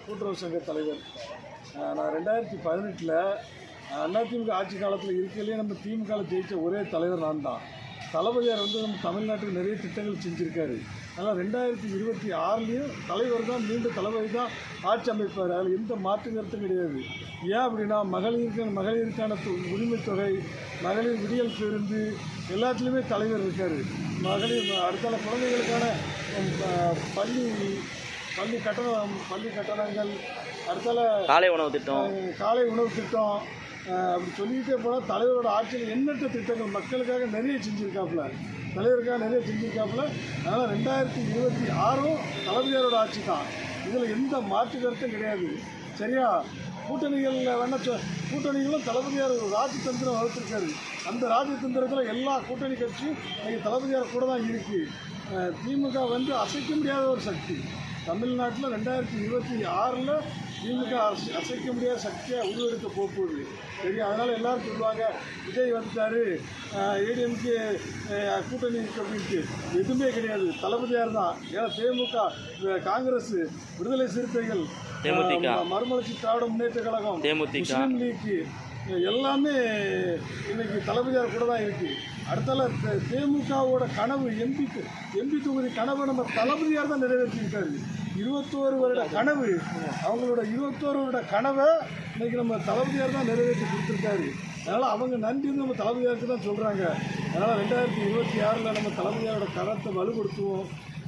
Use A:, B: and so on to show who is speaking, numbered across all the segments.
A: கூட்டுறவு சங்க தலைவர். நான் 2018 அதிமுக ஆட்சி காலத்தில் இருக்கையிலேயே நம்ம திமுகவில் ஜெயித்த ஒரே தலைவர் நான் தான். தளபதியார் நம்ம தமிழ்நாட்டுக்கு நிறைய திட்டங்கள் செஞ்சுருக்காரு. அதனால் 2026 தலைவர் தான், மீண்டும் தளபதி தான் ஆட்சி அமைப்பார். அதில் எந்த மாற்று கருத்தும் கிடையாது. ஏன் அப்படின்னா மகளிருக்கான உரிமை தொகை, மகளிர் விடியல் பேருந்து எல்லாத்துலேயுமே தலைவர் இருக்கார். மகளிர் அடுத்தால குழந்தைகளுக்கான பள்ளி கட்டணங்கள், அடுத்தால
B: காலை
A: உணவு திட்டம் அப்படி சொல்லிக்கிட்டே போனால் தலைவரோட ஆட்சியில் எண்ணற்ற திட்டங்கள் மக்களுக்காக நிறைய செஞ்சுருக்காப்புல, தலைவருக்காக நிறைய செஞ்சுருக்காப்புல. அதனால் 2026 தளபதியாரோட ஆட்சி தான். இதில் எந்த மாற்று கருத்தும் கிடையாது. சரியா? கூட்டணிகளும் தளபதியார் ஒரு ராஜதந்திரம் வளர்த்துருக்காரு. அந்த ராஜதந்திரத்தில் எல்லா கூட்டணி கட்சியும் இன்னைக்கு தளபதியார் கூட தான் இருக்குது. திமுக அசைக்க முடியாத ஒரு சக்தி. தமிழ்நாட்டில் 2026 திமுக அசைக்க முடியாத சக்தியாக உருவெடுக்க போகுது. சரியா? அதனால் எல்லோரும் சொல்லுவாங்க, விஜய் வந்துட்டார், ஏடிஎம்கே கூட்டணி இருக்குது அப்படின்ட்டு. எதுவுமே கிடையாது, தளபதியார் தான். ஏன்னா திமுக, காங்கிரஸ், விடுதலை சிறுத்தைகள், மறுமலர்ச்சி திராவிட முன்னேற்ற கழகம், முஸ்லீம் லீக்கு எல்லாமே இன்னைக்கு தளபதியார் கூட தான் இருக்குது. அடுத்தால திமுகவோட கனவு எம்பி தொகுதி கனவு நம்ம தளபதியார் தான் நிறைவேற்றியிருக்காரு. 21 வருட கனவு, அவங்களோட 21 வருட கனவை இன்றைக்கி நம்ம தளபதியார் தான் நிறைவேற்றி கொடுத்துருக்காரு. அதனால் அவங்க நன்றி நம்ம தளபதியாருக்கு தான் சொல்கிறாங்க. அதனால் 2026 நம்ம தளபதியாரோட கரத்தை வலுப்படுத்துவோம்.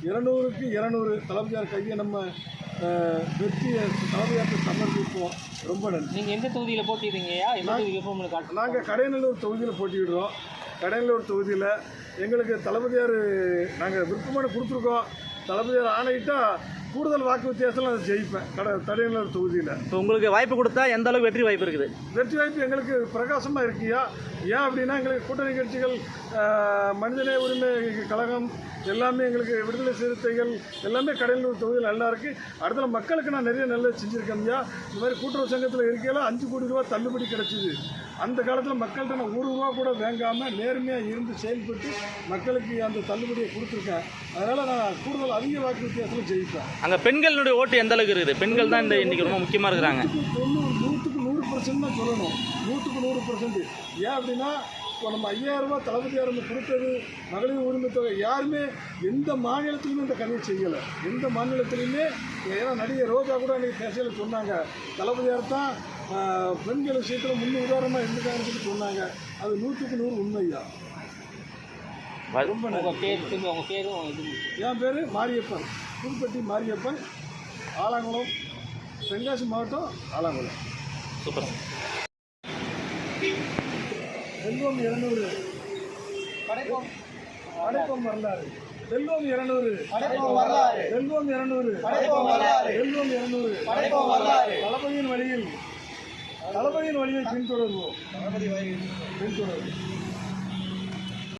A: 200க்கு 200 தளபதியார் கையை நம்ம வெற்றியை தளபதியாருக்கு சமர்ப்பிப்போம். ரொம்ப நன்றி.
B: நீங்கள் எந்த தொகுதியில் போட்டிடுறீங்கயா?
A: நாங்கள் கடையநல்லூர் தொகுதியில் போட்டிக்கிடுறோம். கடையநல்லூர் தொகுதியில் எங்களுக்கு தளபதியார் நாங்கள் விருப்பமான கொடுத்துருக்கோம். தளபதியார் ஆணையிட்டால் கூடுதல் வாக்கு வித்தியாசத்தில் அதை ஜெயிப்பேன் கடையநல்லூர் தொகுதியில்.
B: இப்போ உங்களுக்கு வாய்ப்பு கொடுத்தா எந்த அளவுக்கு வெற்றி வாய்ப்பு இருக்குது?
A: வெற்றி வாய்ப்பு எங்களுக்கு பிரகாசமாக இருக்கியா? ஏன் அப்படின்னா எங்களுக்கு கூட்டணி கட்சிகள், மனிதநேய உரிமை கழகம் எல்லாமே, எங்களுக்கு விடுதலை சிறுத்தைகள் எல்லாமே கடையநல்லூர் தொகுதியில் நல்லா இருக்குது. அடுத்த மக்களுக்கு நான் நிறைய நல்லது செஞ்சுருக்கேன்யா. இந்த மாதிரி கூட்டுறவு சங்கத்தில் இருக்கையில் 5 கோடி ரூபா தள்ளுபடி கிடச்சிது. அந்த காலத்தில் மக்கள்கிட்ட நான் 1 ரூபா கூட வாங்காமல் நேர்மையாக இருந்து செயல்பட்டு மக்களுக்கு அந்த தள்ளுபடியை கொடுத்துருக்கேன். அதனால் நான் கூடுதல் அதிக வாக்கு வித்தியாசத்தில் ஜெயிப்பேன்.
B: அங்கே பெண்களுடைய ஓட்டு எந்த அளவுக்கு இருக்குது? பெண்கள் தான் இன்றைக்கி ரொம்ப முக்கியமாக இருக்கிறாங்க.
A: 100க்கு 100% தான் சொல்லணும். 100க்கு 100%. ஏன் அப்படின்னா இப்போ நம்ம 5000 ரூபா தளபதியார் கொடுத்தது, மகளிர் உரிமை தொகை யாருமே எந்த மாநிலத்திலுமே இந்த கதையை செய்யலை. எந்த மாநிலத்திலையுமே. ஏன்னா நடிகை ரோஜா கூட அன்றைக்கி பேசல சொன்னாங்க, தளபதியார் தான் பெண்கள் விஷயத்தில் உதாரணமாக இருந்துக்காங்கன்னு சொல்லி சொன்னாங்க. அது 100க்கு 100 உண்மையா.
B: ரொம்ப உங்கள் பேரும்?
A: என் பேர் மாரியப்பன், புதுப்பட்டி மாரியப்பன், ஆலங்குளம், தென்காசி மாவட்டம், ஆலங்குளம்.
B: சூப்பர்.
A: செல்வம் 200, படைப்பம் வரலாறு. செல்வம் 200, செல்வம் 200, செல்வம் 200. தளபதியின் வழியில் பின்தொடர்வோம்.